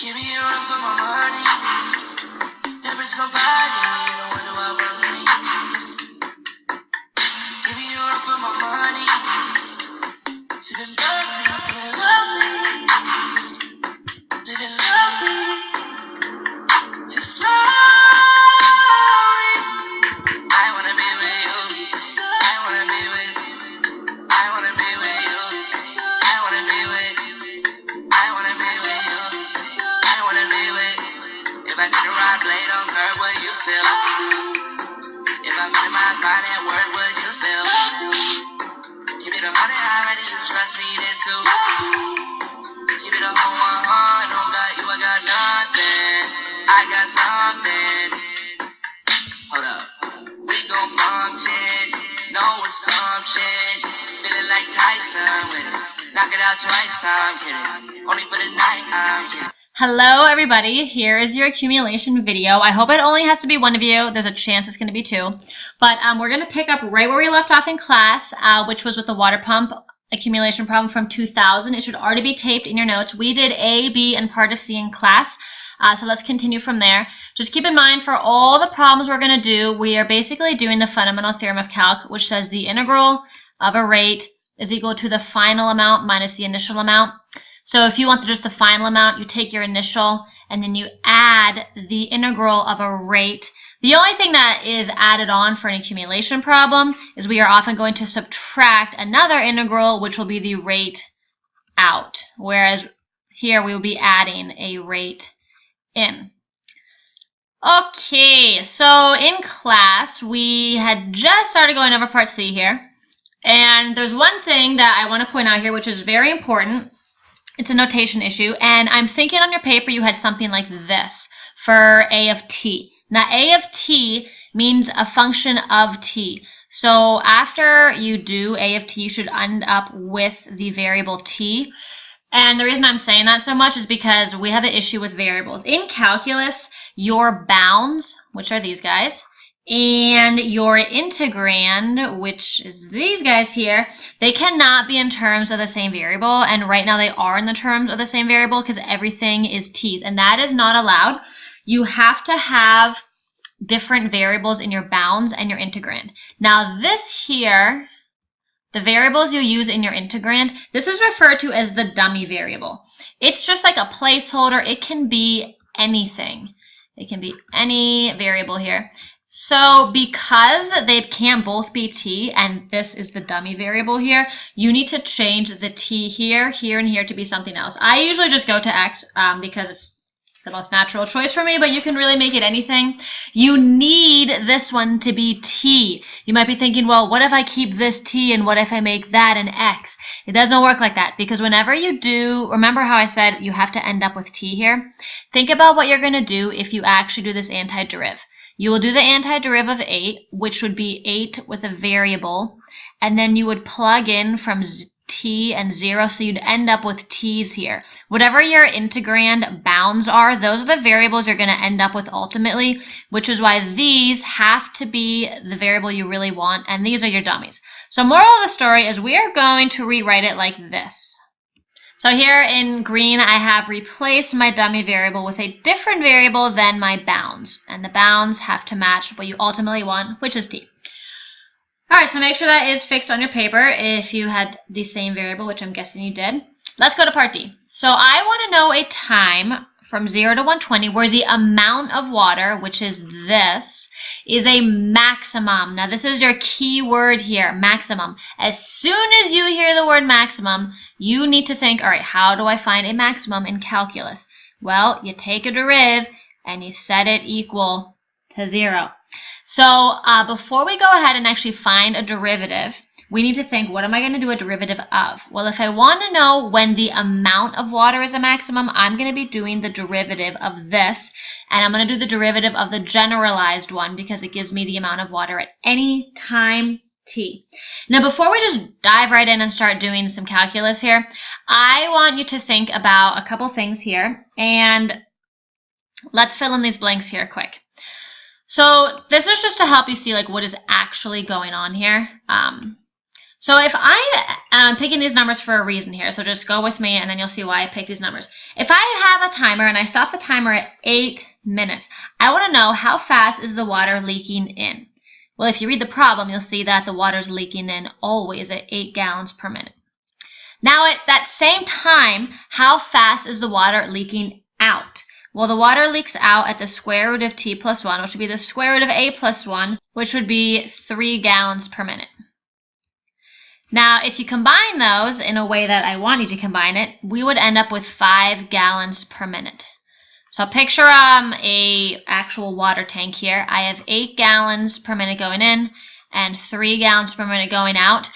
Give me a run for my money. Never somebody, you know what do I want me. So give me a run for my money. Living lovely, just slowly. I wanna be with you. I wanna be with you. I wanna be with you. I wanna be with you. I wanna be with you. I wanna be with you. If I did a ride blade on curb, would you still? If I minimize mine at work, would you still? Keep it 100 already, you trust me then too. Keep it a whole 100, don't got you, I got nothing. I got something. Hold up, we gon' function, no assumption. Feeling like Tyson with it. Knock it out twice, I'm kidding. Only for the night, I'm kidding. Hello everybody, here is your accumulation video. I hope it only has to be one of you. There's a chance it's going to be two. But we're going to pick up right where we left off in class, which was with the water pump accumulation problem from 2000. It should already be taped in your notes. We did A, B, and part of C in class. So let's continue from there. Just keep in mind for all the problems we're going to do, we are basically doing the fundamental theorem of calc, which says the integral of a rate is equal to the final amount minus the initial amount. So if you want just the final amount, you take your initial and then you add the integral of a rate. The only thing that is added on for an accumulation problem is we are often going to subtract another integral, which will be the rate out, whereas here we will be adding a rate in. Okay, so in class, we had just started going over part C here. And there's one thing that I want to point out here, which is very important. It's a notation issue, and I'm thinking on your paper you had something like this for a of t. Now, a of t means a function of t. So after you do a of t, you should end up with the variable t. And the reason I'm saying that so much is because we have an issue with variables. In calculus, your bounds, which are these guys, and your integrand, which is these guys here, they cannot be in terms of the same variable. And right now they are in the terms of the same variable because everything is t's. And that is not allowed. You have to have different variables in your bounds and your integrand. Now this here, the variables you use in your integrand, this is referred to as the dummy variable. It's just like a placeholder. It can be anything. It can be any variable here. So because they can't both be t, and this is the dummy variable here, you need to change the t here, here, and here to be something else. I usually just go to x because it's the most natural choice for me, but you can really make it anything. You need this one to be t. You might be thinking, well, what if I keep this t and what if I make that an x? It doesn't work like that because whenever you do, remember how I said you have to end up with t here? Think about what you're going to do if you actually do this antideriv. You will do the antideriv of 8, which would be 8 with a variable, and then you would plug in from t and 0, so you'd end up with t's here. Whatever your integrand bounds are, those are the variables you're going to end up with ultimately, which is why these have to be the variable you really want, and these are your dummies. So moral of the story is we are going to rewrite it like this. So here in green, I have replaced my dummy variable with a different variable than my bounds. And the bounds have to match what you ultimately want, which is t. All right, so make sure that is fixed on your paper if you had the same variable, which I'm guessing you did. Let's go to part D. So I want to know a time from 0 to 120 where the amount of water, which is this, is a maximum. Now this is your key word here, maximum. As soon as you hear the word maximum, you need to think, all right, how do I find a maximum in calculus? Well, you take a deriv and you set it equal to 0. So before we go ahead and actually find a derivative, we need to think, what am I going to do a derivative of? Well, if I want to know when the amount of water is a maximum, I'm going to be doing the derivative of this. And I'm going to do the derivative of the generalized one because it gives me the amount of water at any time t. Now, before we just dive right in and start doing some calculus here, I want you to think about a couple things here. And let's fill in these blanks here quick. So this is just to help you see like what is actually going on here. So if I'm picking these numbers for a reason here, so just go with me and then you'll see why I picked these numbers. If I have a timer and I stop the timer at 8 minutes, I want to know how fast is the water leaking in. Well, if you read the problem, you'll see that the water is leaking in always at 8 gallons per minute. Now at that same time, how fast is the water leaking out? Well, the water leaks out at the square root of t plus 1, which would be the square root of a plus 1, which would be 3 gallons per minute. Now, if you combine those in a way that I want you to combine it, we would end up with 5 gallons per minute. So picture a actual water tank here. I have 8 gallons per minute going in and 3 gallons per minute going out.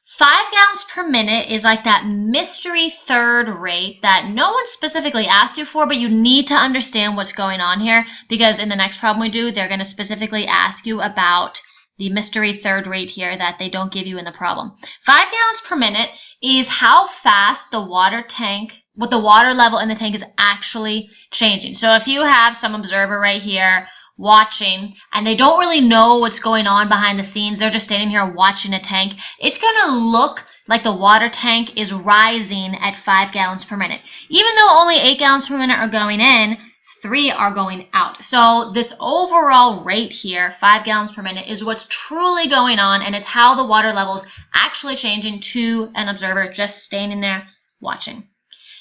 5 gallons per minute is like that mystery third rate that no one specifically asked you for, but you need to understand what's going on here, because in the next problem we do, they're going to specifically ask you about the mystery third rate here that they don't give you in the problem. 5 gallons per minute is how fast the water tank, what the water level in the tank is actually changing. So if you have some observer right here watching and they don't really know what's going on behind the scenes, they're just standing here watching a tank, it's going to look like the water tank is rising at 5 gallons per minute. Even though only 8 gallons per minute are going in, 3 are going out. So this overall rate here, 5 gallons per minute, is what's truly going on, and it's how the water level is actually changing to an observer just standing there watching.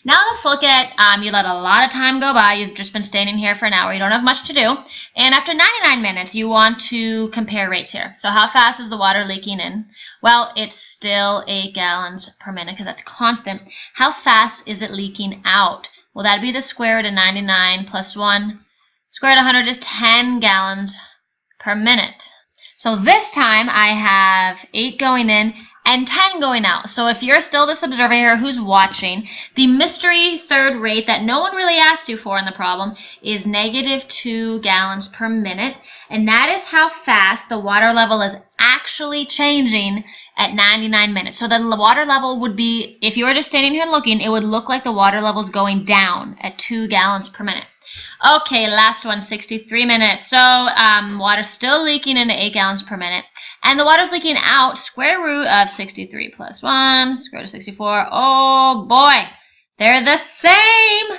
Now let's look at, you let a lot of time go by. You've just been standing here for an hour. You don't have much to do. And after 99 minutes, you want to compare rates here. So how fast is the water leaking in? Well, it's still 8 gallons per minute because that's constant. How fast is it leaking out? Well, that'd be the square root of 99 plus 1. Square root of 100 is 10 gallons per minute. So this time I have 8 going in and 10 going out. So if you're still this observer here who's watching, the mystery third rate that no one really asked you for in the problem is negative 2 gallons per minute. And that is how fast the water level is actually changing at 99 minutes. So the water level would be, if you were just standing here and looking, it would look like the water level is going down at 2 gallons per minute. Okay, last one, 63 minutes. So water's still leaking into 8 gallons per minute. And the water's leaking out, square root of 63 plus 1, square root of 64. Oh boy, they're the same.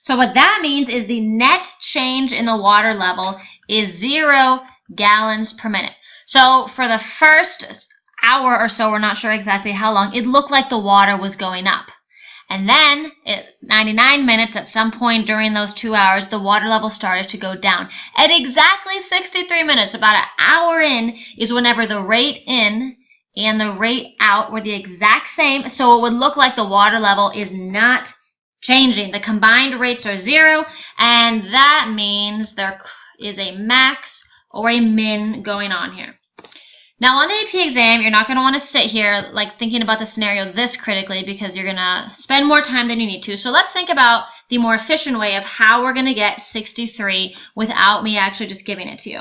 So what that means is the net change in the water level is 0 gallons per minute. So for the first hour or so, we're not sure exactly how long, it looked like the water was going up. And then at 99 minutes, at some point during those 2 hours, the water level started to go down. At exactly 63 minutes, about an hour in, is whenever the rate in and the rate out were the exact same. So it would look like the water level is not changing. The combined rates are 0, and that means there is a max or a min going on here. Now on the AP exam, you're not going to want to sit here like thinking about the scenario this critically because you're going to spend more time than you need to. So let's think about the more efficient way of how we're going to get 63 without me actually just giving it to you.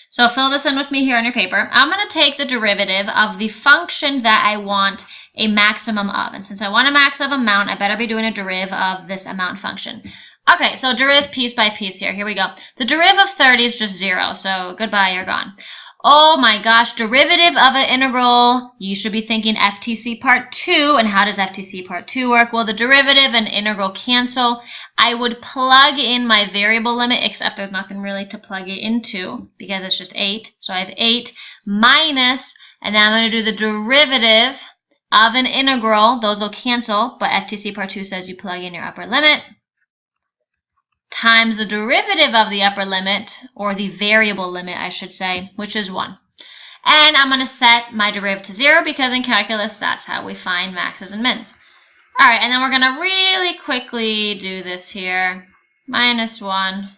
So fill this in with me here on your paper. I'm going to take the derivative of the function that I want a maximum of. And since I want a max of amount, I better be doing a deriv of this amount function. Okay, so deriv piece by piece here. Here we go. The deriv of 30 is just 0. So goodbye, you're gone. Oh my gosh, derivative of an integral, you should be thinking FTC part 2. And how does FTC part 2 work? Well, the derivative and integral cancel. I would plug in my variable limit, except there's nothing really to plug it into because it's just 8. So I have 8 minus, and then I'm going to do the derivative of an integral. Those will cancel, but FTC part 2 says you plug in your upper limit, times the derivative of the upper limit, or the variable limit, I should say, which is 1. And I'm going to set my derivative to 0 because in calculus, that's how we find maxes and mins. All right, and then we're going to really quickly do this here. Minus 1.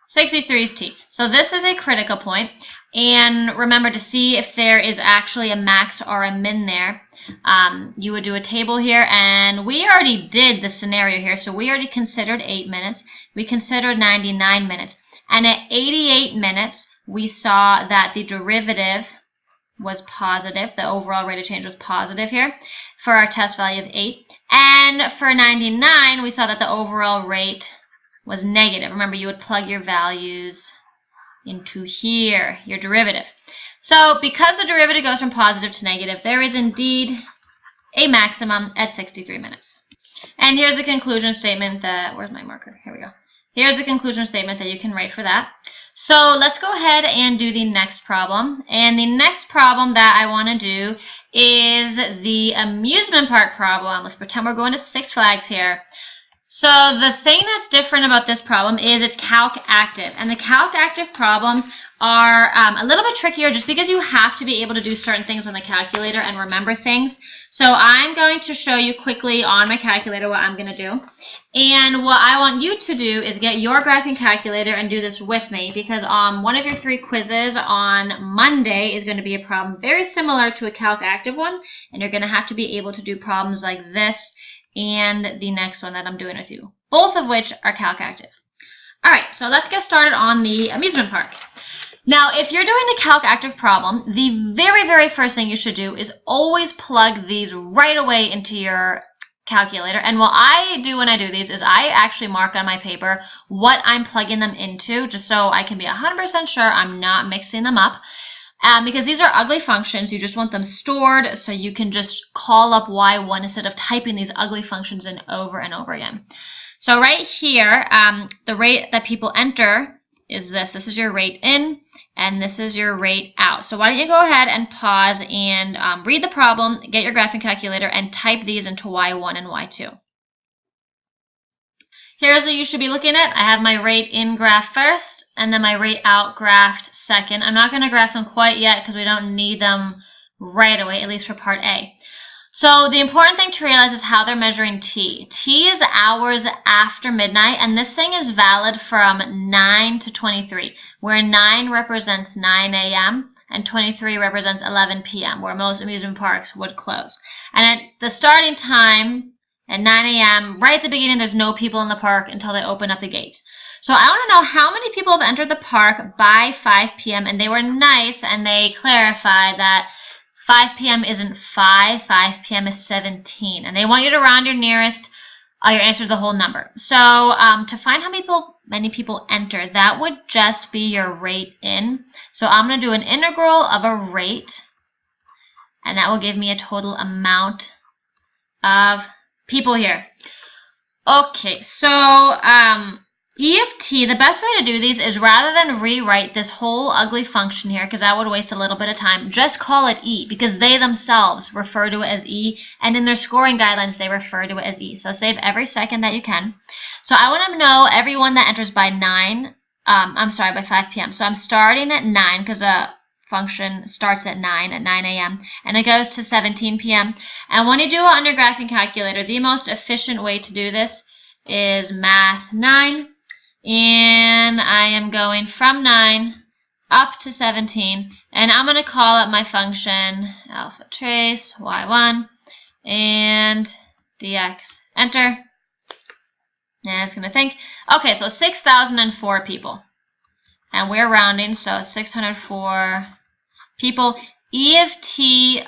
63 is t. So this is a critical point. And remember, to see if there is actually a max or a min there, you would do a table here, and we already did the scenario here, so we already considered 8 minutes. We considered 99 minutes. And at 88 minutes, we saw that the derivative was positive. The overall rate of change was positive here for our test value of 8. And for 99, we saw that the overall rate was negative. Remember, you would plug your values into here, your derivative. So because the derivative goes from positive to negative, there is indeed a maximum at 63 minutes. And here's the conclusion statement that, where's my marker? Here we go. Here's the conclusion statement that you can write for that. So let's go ahead and do the next problem. And the next problem that I want to do is the amusement park problem. Let's pretend we're going to Six Flags here. So the thing that's different about this problem is it's calc active. And the calc active problems are a little bit trickier just because you have to be able to do certain things on the calculator and remember things. So I'm going to show you quickly on my calculator what I'm going to do. And what I want you to do is get your graphing calculator and do this with me, because one of your 3 quizzes on Monday is going to be a problem very similar to a calc active one. And you're going to have to be able to do problems like this and the next one that I'm doing with you, both of which are calc active. All right, so let's get started on the amusement park. Now, if you're doing a calc active problem, the very, very first thing you should do is always plug these right away into your calculator. And what I do when I do these is I actually mark on my paper what I'm plugging them into, just so I can be 100% sure I'm not mixing them up. Because these are ugly functions, you just want them stored so you can just call up y1 instead of typing these ugly functions in over and over again. So right here, the rate that people enter is this. This is your rate in, and this is your rate out. So why don't you go ahead and pause and read the problem, get your graphing calculator, and type these into y1 and y2. Here's what you should be looking at. I have my rate in graph first, and then my rate out graphed second. I'm not going to graph them quite yet because we don't need them right away, at least for part A. So the important thing to realize is how they're measuring T. T is hours after midnight, and this thing is valid from 9 to 23, where 9 represents 9 a.m. and 23 represents 11 p.m., where most amusement parks would close. And at the starting time, at 9 a.m., right at the beginning, there's no people in the park until they open up the gates. So I want to know how many people have entered the park by 5 p.m. And they were nice and they clarified that 5 p.m. isn't 5 p.m. is 17. And they want you to round your nearest, your answer to the whole number. So to find how many people enter, that would just be your rate in. So I'm going to do an integral of a rate, and that will give me a total amount of people here. Okay, so E of t, the best way to do these is rather than rewrite this whole ugly function here, because that would waste a little bit of time, just call it E, because they themselves refer to it as E, and in their scoring guidelines, they refer to it as E. So save every second that you can. So I want to know everyone that enters by by 5 p.m. So I'm starting at 9, because a function starts at 9 a.m. and it goes to 17 p.m. And when you do it on your graphing calculator, the most efficient way to do this is math 9, and I am going from 9 up to 17, and I'm going to call up my function alpha trace y1 and dx. Enter. And it's going to think, okay, so 6,004 people. And we're rounding, so 604 people. E of t,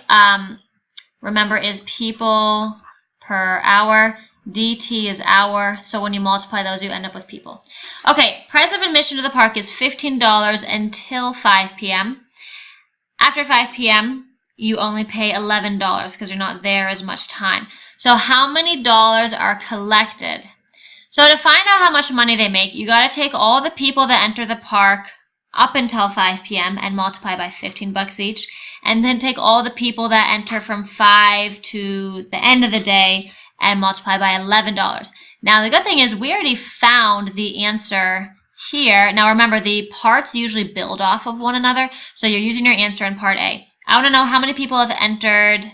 remember, is people per hour. dt is hour, so when you multiply those, you end up with people. Okay, price of admission to the park is $15 until 5 p.m. After 5 p.m., you only pay $11 because you're not there as much time. So how many dollars are collected? So to find out how much money they make, you got to take all the people that enter the park up until 5 p.m. and multiply by $15 each, and then take all the people that enter from 5 to the end of the day and multiply by $11. Now the good thing is we already found the answer here. Now remember, the parts usually build off of one another, so you're using your answer in part A. I want to know how many people have entered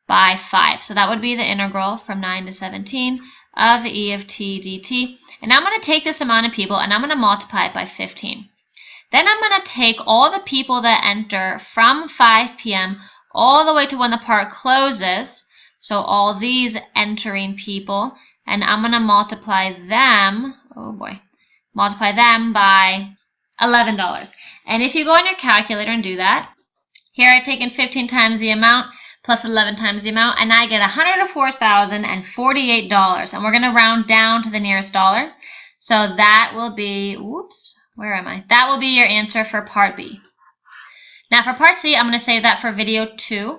by 5. So that would be the integral from 9 to 17 of e of t dt. And I'm going to take this amount of people and I'm going to multiply it by 15. Then I'm going to take all the people that enter from 5 p.m. all the way to when the park closes, so all these entering people, and I'm going to multiply them, multiply them by $11. And if you go on your calculator and do that, here I've taken 15 times the amount plus 11 times the amount, and I get $104,048. And we're going to round down to the nearest dollar. So that will be, whoops, where am I? That will be your answer for part B. Now for part C, I'm going to save that for video 2.